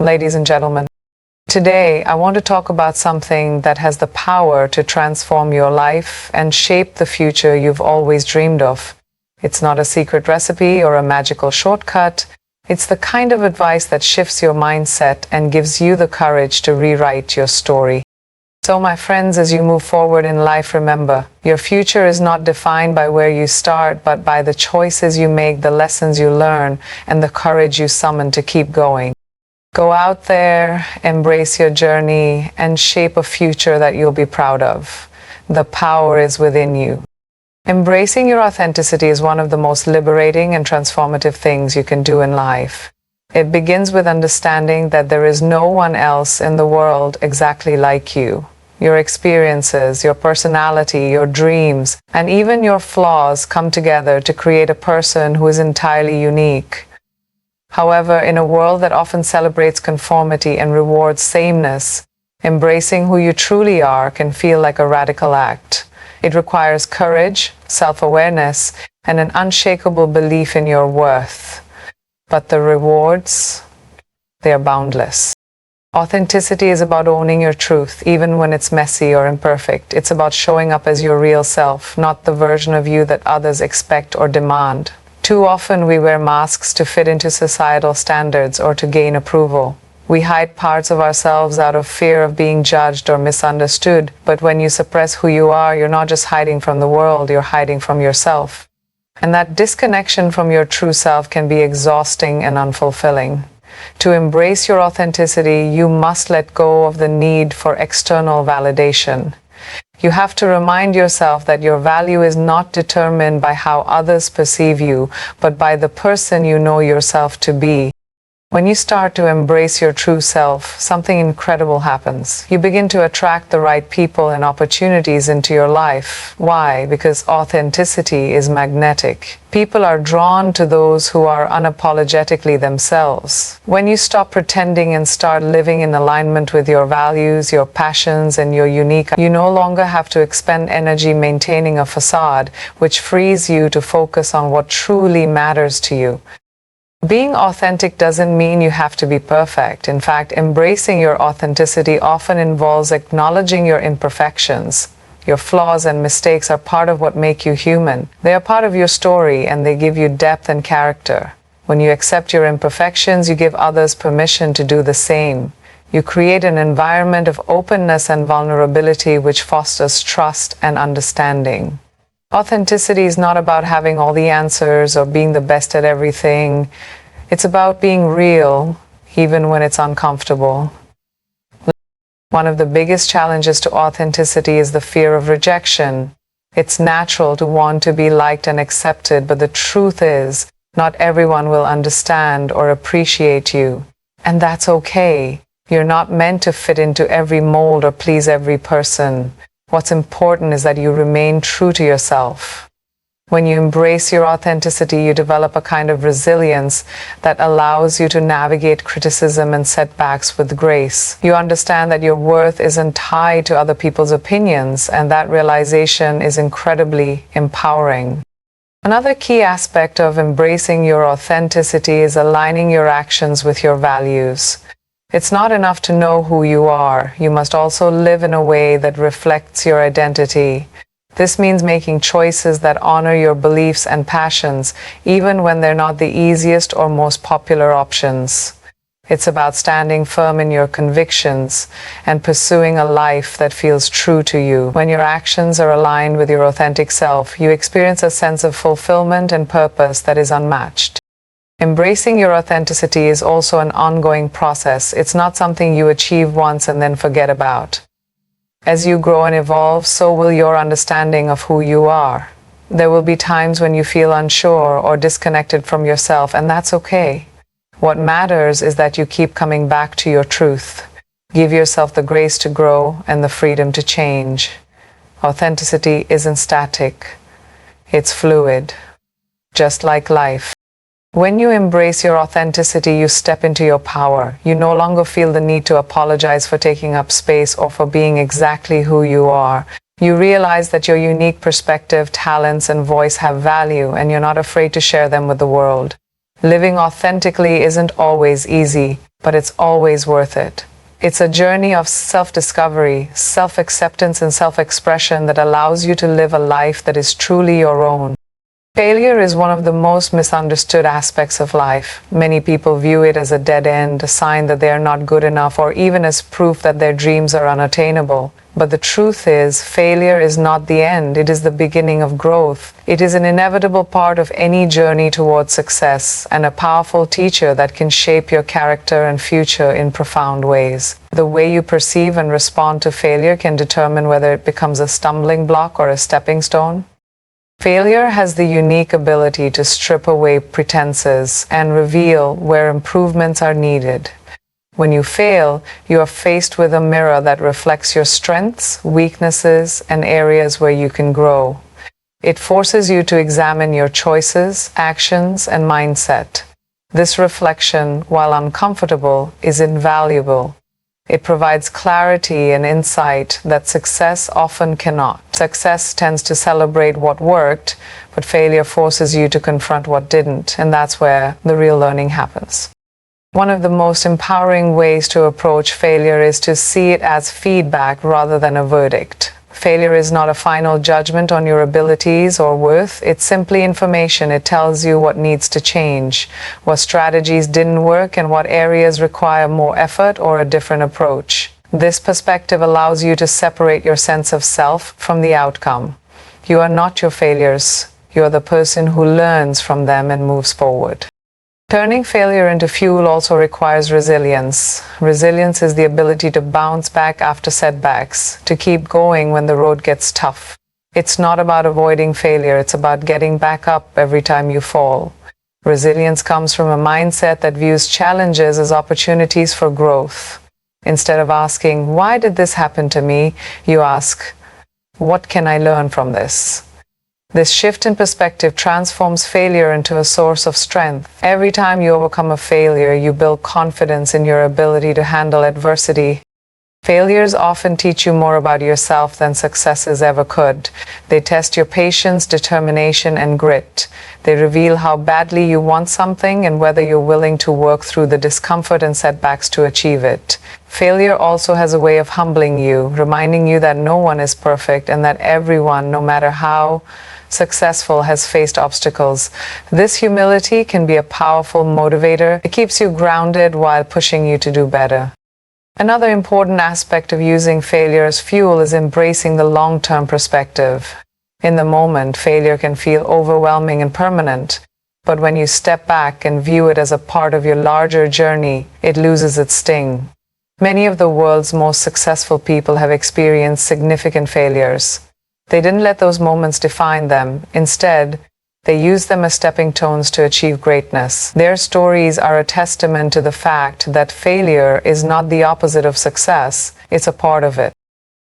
Ladies and gentlemen, today I want to talk about something that has the power to transform your life and shape the future you've always dreamed of. It's not a secret recipe or a magical shortcut. It's the kind of advice that shifts your mindset and gives you the courage to rewrite your story. So my friends, as you move forward in life, remember, your future is not defined by where you start, but by the choices you make, the lessons you learn, and the courage you summon to keep going. Go out there, embrace your journey, and shape a future that you'll be proud of. The power is within you. Embracing your authenticity is one of the most liberating and transformative things you can do in life. It begins with understanding that there is no one else in the world exactly like you. Your experiences, your personality, your dreams, and even your flaws come together to create a person who is entirely unique. However, in a world that often celebrates conformity and rewards sameness, embracing who you truly are can feel like a radical act. It requires courage, self-awareness, and an unshakable belief in your worth. But the rewards, they are boundless. Authenticity is about owning your truth, even when it's messy or imperfect. It's about showing up as your real self, not the version of you that others expect or demand. Too often we wear masks to fit into societal standards or to gain approval. We hide parts of ourselves out of fear of being judged or misunderstood. But when you suppress who you are, you're not just hiding from the world, you're hiding from yourself. And that disconnection from your true self can be exhausting and unfulfilling. To embrace your authenticity, you must let go of the need for external validation. You have to remind yourself that your value is not determined by how others perceive you, but by the person you know yourself to be. When you start to embrace your true self, something incredible happens. You begin to attract the right people and opportunities into your life. Why? Because authenticity is magnetic. People are drawn to those who are unapologetically themselves. When you stop pretending and start living in alignment with your values, your passions, and your unique, you no longer have to expend energy maintaining a facade, which frees you to focus on what truly matters to you. Being authentic doesn't mean you have to be perfect. In fact, embracing your authenticity often involves acknowledging your imperfections. Your flaws and mistakes are part of what make you human. They are part of your story, and they give you depth and character. When you accept your imperfections, you give others permission to do the same. You create an environment of openness and vulnerability which fosters trust and understanding. Authenticity is not about having all the answers or being the best at everything. It's about being real, even when it's uncomfortable. One of the biggest challenges to authenticity is the fear of rejection. It's natural to want to be liked and accepted, but the truth is, not everyone will understand or appreciate you. And that's okay. You're not meant to fit into every mold or please every person. What's important is that you remain true to yourself. When you embrace your authenticity, you develop a kind of resilience that allows you to navigate criticism and setbacks with grace. You understand that your worth isn't tied to other people's opinions, and that realization is incredibly empowering. Another key aspect of embracing your authenticity is aligning your actions with your values. It's not enough to know who you are. You must also live in a way that reflects your identity. This means making choices that honor your beliefs and passions, even when they're not the easiest or most popular options. It's about standing firm in your convictions and pursuing a life that feels true to you. When your actions are aligned with your authentic self, you experience a sense of fulfillment and purpose that is unmatched. Embracing your authenticity is also an ongoing process. It's not something you achieve once and then forget about. As you grow and evolve, so will your understanding of who you are. There will be times when you feel unsure or disconnected from yourself, and that's okay. What matters is that you keep coming back to your truth. Give yourself the grace to grow and the freedom to change. Authenticity isn't static. It's fluid, just like life. When you embrace your authenticity, you step into your power. You no longer feel the need to apologize for taking up space or for being exactly who you are. You realize that your unique perspective, talents, and voice have value, and you're not afraid to share them with the world. Living authentically isn't always easy. but it's always worth it. It's a journey of self-discovery, self-acceptance, and self-expression that allows you to live a life that is truly your own. Failure is one of the most misunderstood aspects of life. Many people view it as a dead end, a sign that they are not good enough, or even as proof that their dreams are unattainable. But the truth is, failure is not the end. It is the beginning of growth. It is an inevitable part of any journey towards success, and a powerful teacher that can shape your character and future in profound ways. The way you perceive and respond to failure can determine whether it becomes a stumbling block or a stepping stone. Failure has the unique ability to strip away pretenses and reveal where improvements are needed. When you fail, you are faced with a mirror that reflects your strengths, weaknesses, and areas where you can grow. It forces you to examine your choices, actions, and mindset. This reflection, while uncomfortable, is invaluable. It provides clarity and insight that success often cannot. Success tends to celebrate what worked, but failure forces you to confront what didn't, and that's where the real learning happens. One of the most empowering ways to approach failure is to see it as feedback rather than a verdict. Failure is not a final judgment on your abilities or worth. It's simply information. It tells you what needs to change, what strategies didn't work, and what areas require more effort or a different approach. This perspective allows you to separate your sense of self from the outcome. You are not your failures. You are the person who learns from them and moves forward. Turning failure into fuel also requires resilience. Resilience is the ability to bounce back after setbacks, to keep going when the road gets tough. It's not about avoiding failure, it's about getting back up every time you fall. Resilience comes from a mindset that views challenges as opportunities for growth. Instead of asking, "Why did this happen to me?" you ask, "What can I learn from this?" This shift in perspective transforms failure into a source of strength. Every time you overcome a failure, you build confidence in your ability to handle adversity. Failures often teach you more about yourself than successes ever could. They test your patience, determination, and grit. They reveal how badly you want something and whether you're willing to work through the discomfort and setbacks to achieve it. Failure also has a way of humbling you, reminding you that no one is perfect and that everyone, no matter how successful, has faced obstacles. This humility can be a powerful motivator. It keeps you grounded while pushing you to do better. Another important aspect of using failure as fuel is embracing the long-term perspective. In the moment, failure can feel overwhelming and permanent, but when you step back and view it as a part of your larger journey, it loses its sting. Many of the world's most successful people have experienced significant failures. They didn't let those moments define them. Instead, they used them as stepping stones to achieve greatness. Their stories are a testament to the fact that failure is not the opposite of success, it's a part of it.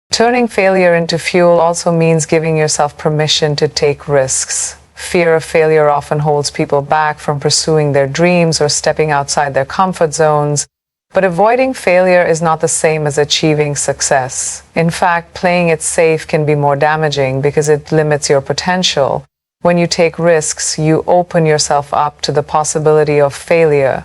Turning failure into fuel also means giving yourself permission to take risks. Fear of failure often holds people back from pursuing their dreams or stepping outside their comfort zones. But avoiding failure is not the same as achieving success. In fact, playing it safe can be more damaging because it limits your potential. When you take risks, you open yourself up to the possibility of failure,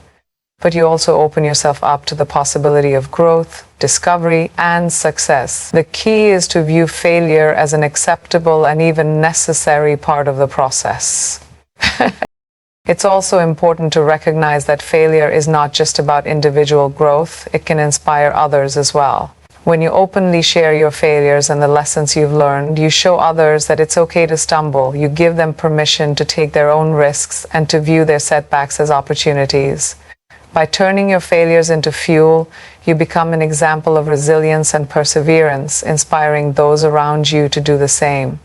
but you also open yourself up to the possibility of growth, discovery, and success. The key is to view failure as an acceptable and even necessary part of the process. It's also important to recognize that failure is not just about individual growth, it can inspire others as well. When you openly share your failures and the lessons you've learned, you show others that it's okay to stumble. You give them permission to take their own risks and to view their setbacks as opportunities. By turning your failures into fuel, you become an example of resilience and perseverance, inspiring those around you to do the same.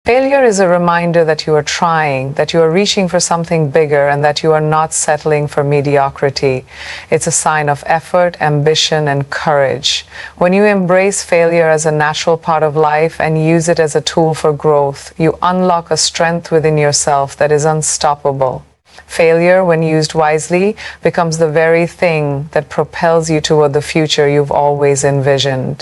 Failure is a reminder that you are trying, that you are reaching for something bigger, and that you are not settling for mediocrity. It's a sign of effort, ambition, and courage. When you embrace failure as a natural part of life and use it as a tool for growth, you unlock a strength within yourself that is unstoppable. Failure, when used wisely, becomes the very thing that propels you toward the future you've always envisioned.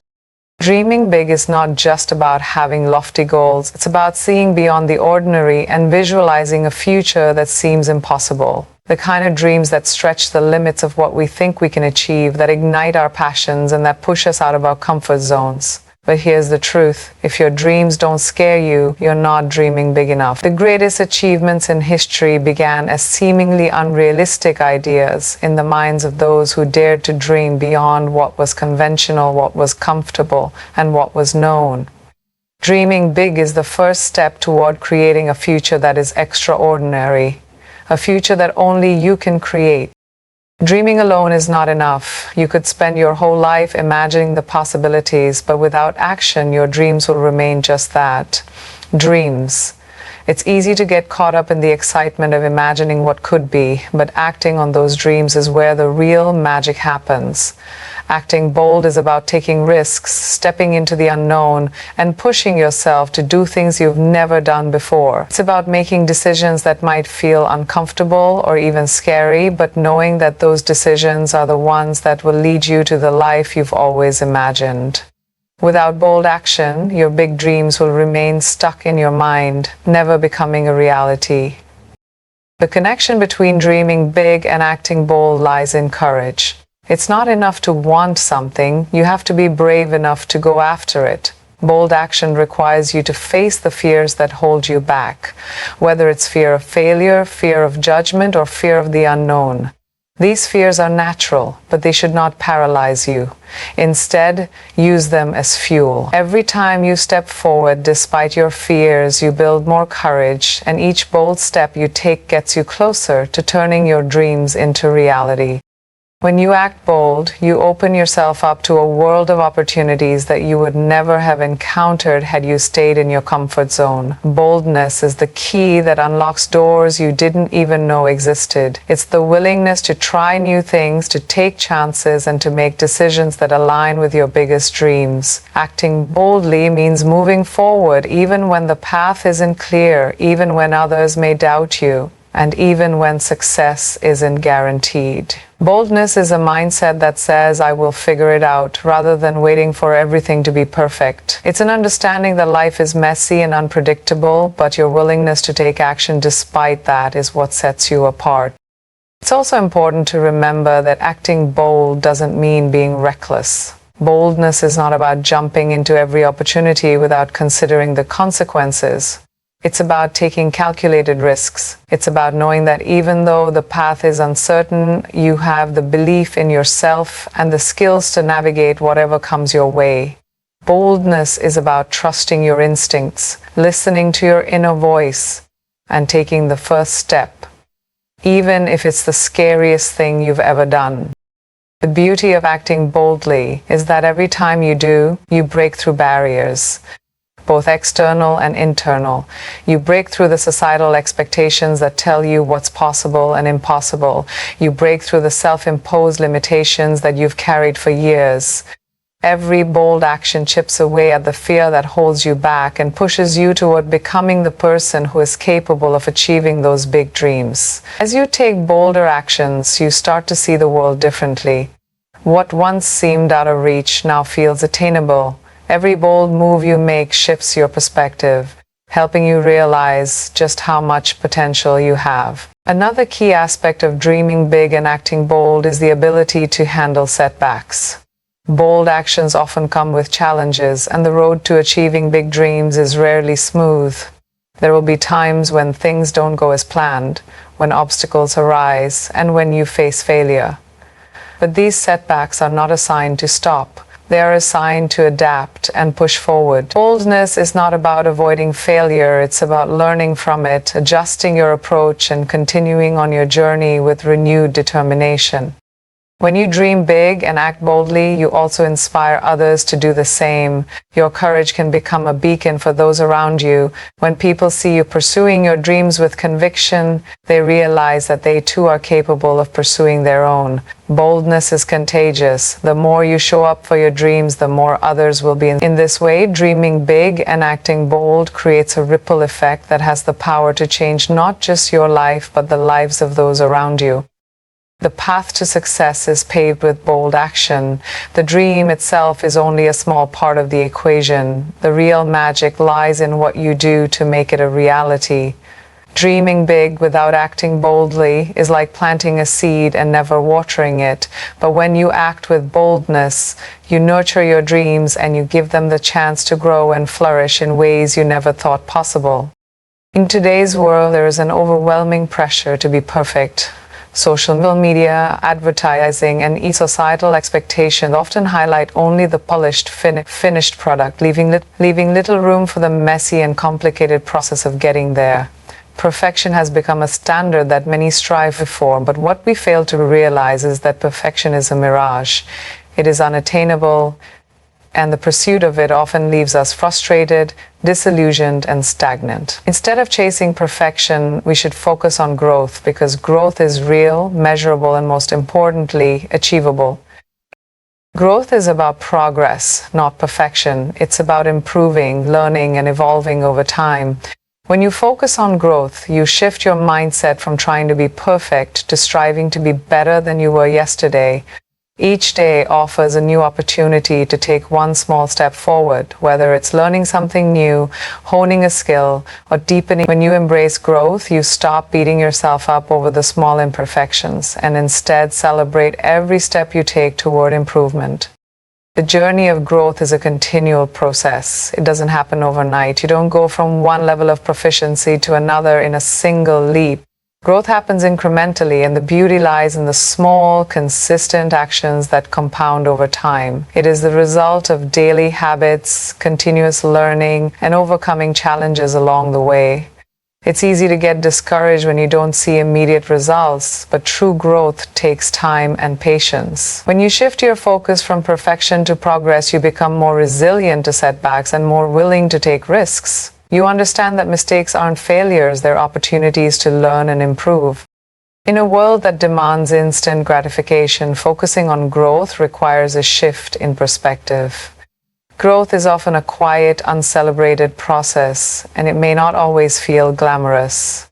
Dreaming big is not just about having lofty goals. It's about seeing beyond the ordinary and visualizing a future that seems impossible. The kind of dreams that stretch the limits of what we think we can achieve, that ignite our passions, and that push us out of our comfort zones. But here's the truth. If your dreams don't scare you, you're not dreaming big enough. The greatest achievements in history began as seemingly unrealistic ideas in the minds of those who dared to dream beyond what was conventional, what was comfortable, and what was known. Dreaming big is the first step toward creating a future that is extraordinary, a future that only you can create. Dreaming alone is not enough. You could spend your whole life imagining the possibilities, but without action, your dreams will remain just that, dreams. It's easy to get caught up in the excitement of imagining what could be, but acting on those dreams is where the real magic happens. Acting bold is about taking risks, stepping into the unknown, and pushing yourself to do things you've never done before. It's about making decisions that might feel uncomfortable or even scary, but knowing that those decisions are the ones that will lead you to the life you've always imagined. Without bold action, your big dreams will remain stuck in your mind, never becoming a reality. The connection between dreaming big and acting bold lies in courage. It's not enough to want something, you have to be brave enough to go after it. Bold action requires you to face the fears that hold you back, whether it's fear of failure, fear of judgment, or fear of the unknown. These fears are natural, but they should not paralyze you. Instead, use them as fuel. Every time you step forward despite your fears, you build more courage, and each bold step you take gets you closer to turning your dreams into reality. When you act bold, you open yourself up to a world of opportunities that you would never have encountered had you stayed in your comfort zone. Boldness is the key that unlocks doors you didn't even know existed. It's the willingness to try new things, to take chances, and to make decisions that align with your biggest dreams. Acting boldly means moving forward even when the path isn't clear, even when others may doubt you, and even when success isn't guaranteed. Boldness is a mindset that says, I will figure it out, rather than waiting for everything to be perfect. It's an understanding that life is messy and unpredictable, but your willingness to take action despite that is what sets you apart. It's also important to remember that acting bold doesn't mean being reckless. Boldness is not about jumping into every opportunity without considering the consequences. It's about taking calculated risks. It's about knowing that even though the path is uncertain, you have the belief in yourself and the skills to navigate whatever comes your way. Boldness is about trusting your instincts, listening to your inner voice, and taking the first step, even if it's the scariest thing you've ever done. The beauty of acting boldly is that every time you do, you break through barriers, both external and internal. You break through the societal expectations that tell you what's possible and impossible. You break through the self-imposed limitations that you've carried for years. Every bold action chips away at the fear that holds you back and pushes you toward becoming the person who is capable of achieving those big dreams. As you take bolder actions, you start to see the world differently. What once seemed out of reach now feels attainable. Every bold move you make shifts your perspective, helping you realize just how much potential you have. Another key aspect of dreaming big and acting bold is the ability to handle setbacks. Bold actions often come with challenges, and the road to achieving big dreams is rarely smooth. There will be times when things don't go as planned, when obstacles arise, and when you face failure. But these setbacks are not a sign to stop. They are a sign to adapt and push forward. Boldness is not about avoiding failure, it's about learning from it, adjusting your approach, and continuing on your journey with renewed determination. When you dream big and act boldly, you also inspire others to do the same. Your courage can become a beacon for those around you. When people see you pursuing your dreams with conviction, they realize that they too are capable of pursuing their own. Boldness is contagious. The more you show up for your dreams, the more others will be. In this way, dreaming big and acting bold creates a ripple effect that has the power to change not just your life, but the lives of those around you. The path to success is paved with bold action. The dream itself is only a small part of the equation. The real magic lies in what you do to make it a reality. Dreaming big without acting boldly is like planting a seed and never watering it. But when you act with boldness, you nurture your dreams and you give them the chance to grow and flourish in ways you never thought possible. In today's world, there is an overwhelming pressure to be perfect. Social media, advertising, and societal expectations often highlight only the polished, finished product, leaving little room for the messy and complicated process of getting there. Perfection has become a standard that many strive for, but what we fail to realize is that perfection is a mirage. It is unattainable, and the pursuit of it often leaves us frustrated, disillusioned, and stagnant. Instead of chasing perfection, we should focus on growth, because growth is real, measurable, and most importantly, achievable. Growth is about progress, not perfection. It's about improving, learning, and evolving over time. When you focus on growth, you shift your mindset from trying to be perfect to striving to be better than you were yesterday. Each day offers a new opportunity to take one small step forward, whether it's learning something new, honing a skill, or deepening. When you embrace growth, you stop beating yourself up over the small imperfections and instead celebrate every step you take toward improvement. The journey of growth is a continual process. It doesn't happen overnight. You don't go from one level of proficiency to another in a single leap. Growth happens incrementally, and the beauty lies in the small, consistent actions that compound over time. It is the result of daily habits, continuous learning, and overcoming challenges along the way. It's easy to get discouraged when you don't see immediate results, but true growth takes time and patience. When you shift your focus from perfection to progress, you become more resilient to setbacks and more willing to take risks. You understand that mistakes aren't failures, they're opportunities to learn and improve. In a world that demands instant gratification, focusing on growth requires a shift in perspective. Growth is often a quiet, uncelebrated process, and it may not always feel glamorous.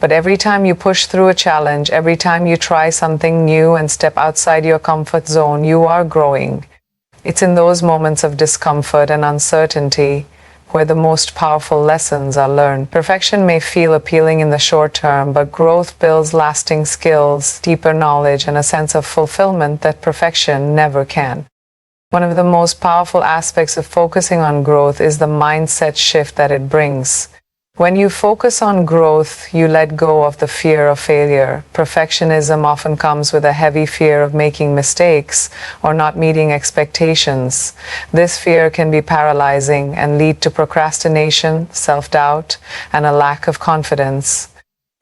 But every time you push through a challenge, every time you try something new and step outside your comfort zone, you are growing. It's in those moments of discomfort and uncertainty where the most powerful lessons are learned. Perfection may feel appealing in the short term, but growth builds lasting skills, deeper knowledge, and a sense of fulfillment that perfection never can. One of the most powerful aspects of focusing on growth is the mindset shift that it brings. When you focus on growth, you let go of the fear of failure. Perfectionism often comes with a heavy fear of making mistakes or not meeting expectations. This fear can be paralyzing and lead to procrastination, self-doubt, and a lack of confidence.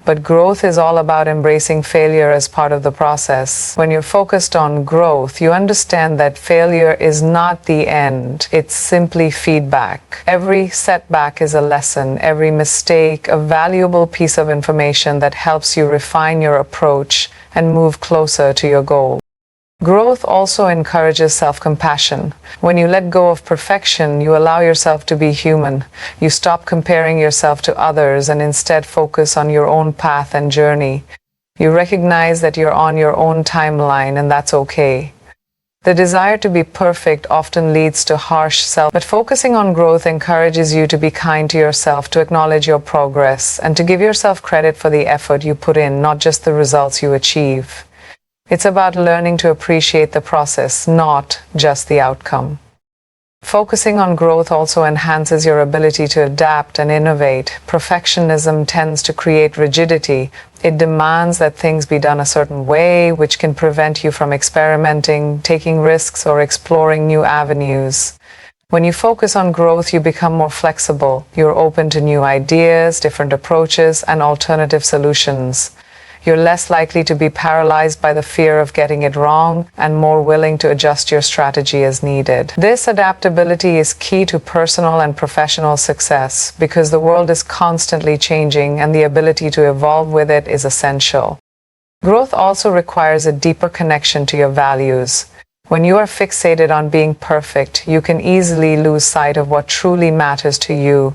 But growth is all about embracing failure as part of the process. When you're focused on growth, you understand that failure is not the end. It's simply feedback. Every setback is a lesson, every mistake a valuable piece of information that helps you refine your approach and move closer to your goal. Growth also encourages self-compassion. When you let go of perfection, you allow yourself to be human. You stop comparing yourself to others and instead focus on your own path and journey. You recognize that you're on your own timeline, and that's okay. The desire to be perfect often leads to harsh but focusing on growth encourages you to be kind to yourself, to acknowledge your progress, and to give yourself credit for the effort you put in, not just the results you achieve. It's about learning to appreciate the process, not just the outcome. Focusing on growth also enhances your ability to adapt and innovate. Perfectionism tends to create rigidity. It demands that things be done a certain way, which can prevent you from experimenting, taking risks, or exploring new avenues. When you focus on growth, you become more flexible. You're open to new ideas, different approaches, and alternative solutions. You're less likely to be paralyzed by the fear of getting it wrong and more willing to adjust your strategy as needed. This adaptability is key to personal and professional success because the world is constantly changing and the ability to evolve with it is essential. Growth also requires a deeper connection to your values. When you are fixated on being perfect, you can easily lose sight of what truly matters to you.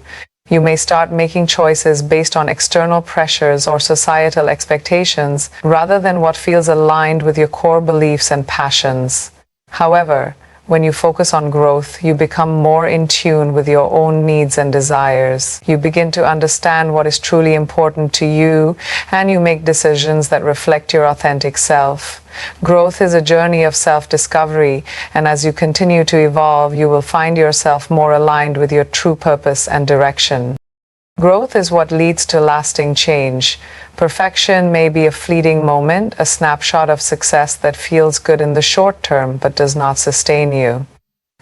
You may start making choices based on external pressures or societal expectations rather than what feels aligned with your core beliefs and passions. However, When you focus on growth, you become more in tune with your own needs and desires. You begin to understand what is truly important to you, and you make decisions that reflect your authentic self. Growth is a journey of self-discovery, and as you continue to evolve, you will find yourself more aligned with your true purpose and direction. Growth is what leads to lasting change. Perfection may be a fleeting moment, a snapshot of success that feels good in the short term but does not sustain you.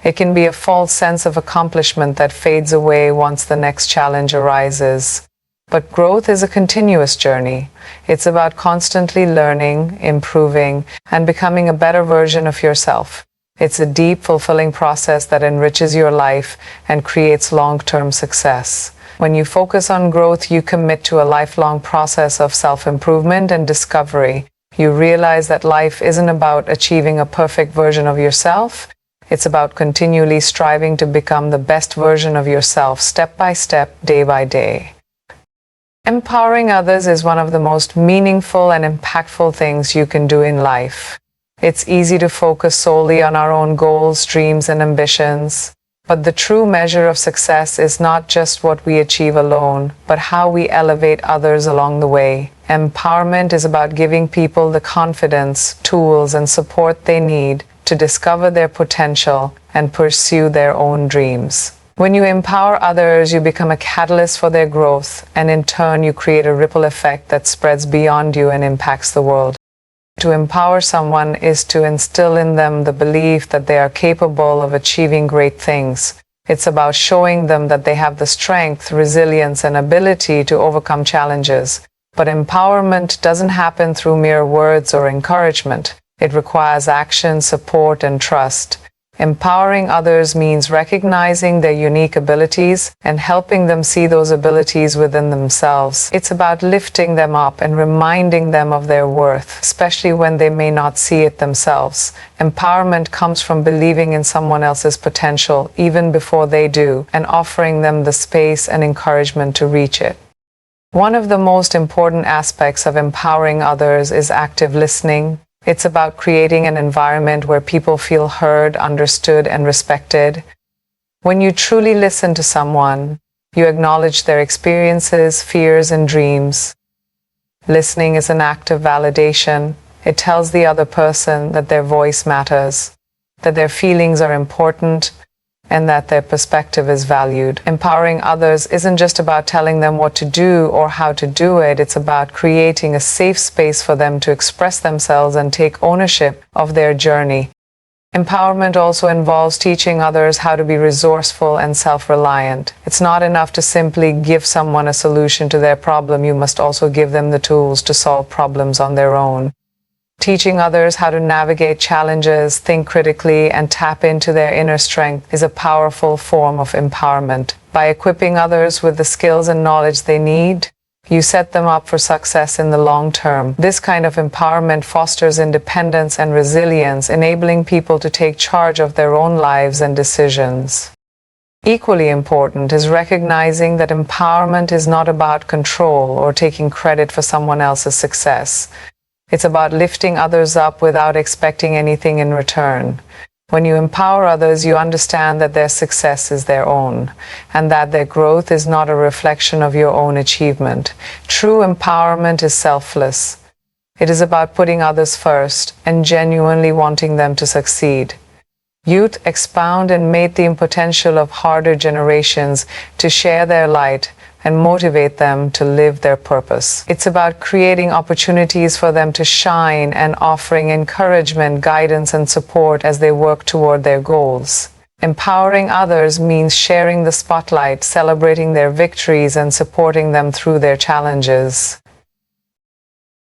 It can be a false sense of accomplishment that fades away once the next challenge arises. But growth is a continuous journey. It's about constantly learning, improving, and becoming a better version of yourself. It's a deep, fulfilling process that enriches your life and creates long-term success. When you focus on growth, you commit to a lifelong process of self-improvement and discovery. You realize that life isn't about achieving a perfect version of yourself. It's about continually striving to become the best version of yourself, step by step, day by day. Empowering others is one of the most meaningful and impactful things you can do in life. It's easy to focus solely on our own goals, dreams, and ambitions. But the true measure of success is not just what we achieve alone, but how we elevate others along the way. Empowerment is about giving people the confidence, tools, and support they need to discover their potential and pursue their own dreams. When you empower others, you become a catalyst for their growth, and in turn, you create a ripple effect that spreads beyond you and impacts the world. To empower someone is to instill in them the belief that they are capable of achieving great things. It's about showing them that they have the strength, resilience, and ability to overcome challenges. But empowerment doesn't happen through mere words or encouragement. It requires action, support, and trust. Empowering others means recognizing their unique abilities and helping them see those abilities within themselves. It's about lifting them up and reminding them of their worth, especially when they may not see it themselves. Empowerment comes from believing in someone else's potential even before they do, and offering them the space and encouragement to reach it. One of the most important aspects of empowering others is active listening. It's about creating an environment where people feel heard, understood, and respected. When you truly listen to someone, you acknowledge their experiences, fears, and dreams. Listening is an act of validation. It tells the other person that their voice matters, that their feelings are important, and that their perspective is valued. Empowering others isn't just about telling them what to do or how to do it. It's about creating a safe space for them to express themselves and take ownership of their journey. Empowerment also involves teaching others how to be resourceful and self-reliant. It's not enough to simply give someone a solution to their problem. You must also give them the tools to solve problems on their own. Teaching others how to navigate challenges, think critically, and tap into their inner strength is a powerful form of empowerment. By equipping others with the skills and knowledge they need, you set them up for success in the long term. This kind of empowerment fosters independence and resilience, enabling people to take charge of their own lives and decisions. Equally important is recognizing that empowerment is not about control or taking credit for someone else's success. It's about lifting others up without expecting anything in return. When you empower others, you understand that their success is their own, and that their growth is not a reflection of your own achievement. True empowerment is selfless. It is about putting others first and genuinely wanting them to succeed. Youth expound and mate the potential of harder generations to share their light and motivate them to live their purpose. It's about creating opportunities for them to shine and offering encouragement, guidance, and support as they work toward their goals. Empowering others means sharing the spotlight, celebrating their victories, and supporting them through their challenges.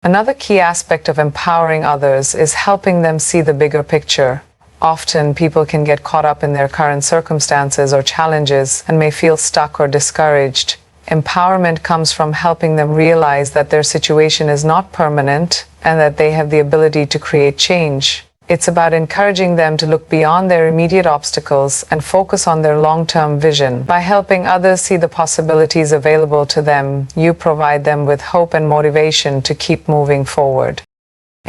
Another key aspect of empowering others is helping them see the bigger picture. Often, people can get caught up in their current circumstances or challenges and may feel stuck or discouraged. Empowerment comes from helping them realize that their situation is not permanent and that they have the ability to create change. It's about encouraging them to look beyond their immediate obstacles and focus on their long-term vision. By helping others see the possibilities available to them, you provide them with hope and motivation to keep moving forward.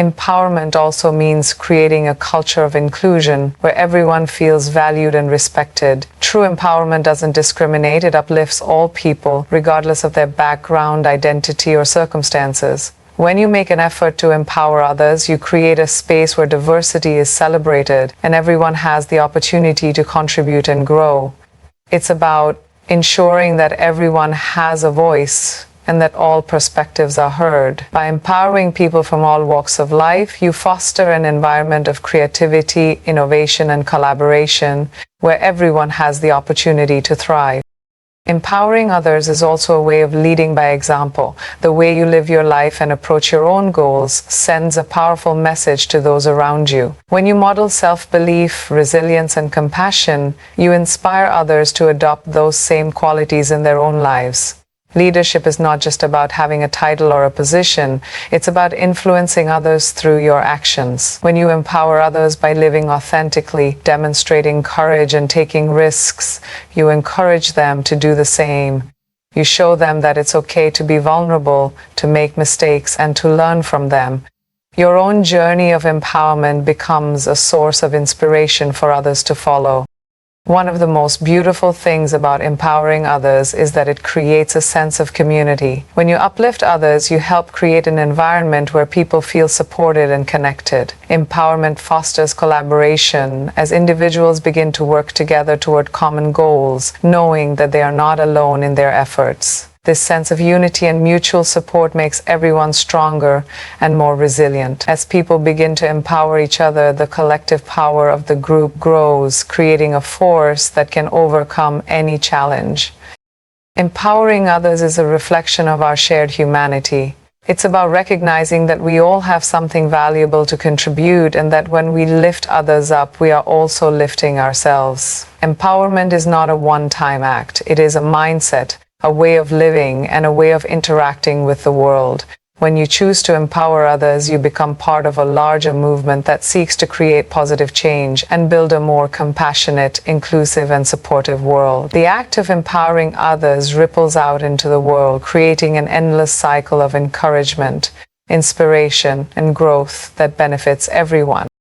Empowerment also means creating a culture of inclusion where everyone feels valued and respected. True empowerment doesn't discriminate, it uplifts all people, regardless of their background, identity, or circumstances. When you make an effort to empower others, you create a space where diversity is celebrated and everyone has the opportunity to contribute and grow. It's about ensuring that everyone has a voice and that all perspectives are heard. By empowering people from all walks of life, you foster an environment of creativity, innovation, and collaboration where everyone has the opportunity to thrive. Empowering others is also a way of leading by example. The way you live your life and approach your own goals sends a powerful message to those around you. When you model self-belief, resilience, and compassion, you inspire others to adopt those same qualities in their own lives. Leadership is not just about having a title or a position, it's about influencing others through your actions. When you empower others by living authentically, demonstrating courage and taking risks, you encourage them to do the same. You show them that it's okay to be vulnerable, to make mistakes, and to learn from them. Your own journey of empowerment becomes a source of inspiration for others to follow. One of the most beautiful things about empowering others is that it creates a sense of community. When you uplift others, you help create an environment where people feel supported and connected. Empowerment fosters collaboration as individuals begin to work together toward common goals, knowing that they are not alone in their efforts. This sense of unity and mutual support makes everyone stronger and more resilient. As people begin to empower each other, the collective power of the group grows, creating a force that can overcome any challenge. Empowering others is a reflection of our shared humanity. It's about recognizing that we all have something valuable to contribute and that when we lift others up, we are also lifting ourselves. Empowerment is not a one-time act. It is a mindset, a way of living, and a way of interacting with the world. When you choose to empower others, you become part of a larger movement that seeks to create positive change and build a more compassionate, inclusive, and supportive world. The act of empowering others ripples out into the world, creating an endless cycle of encouragement, inspiration, and growth that benefits everyone.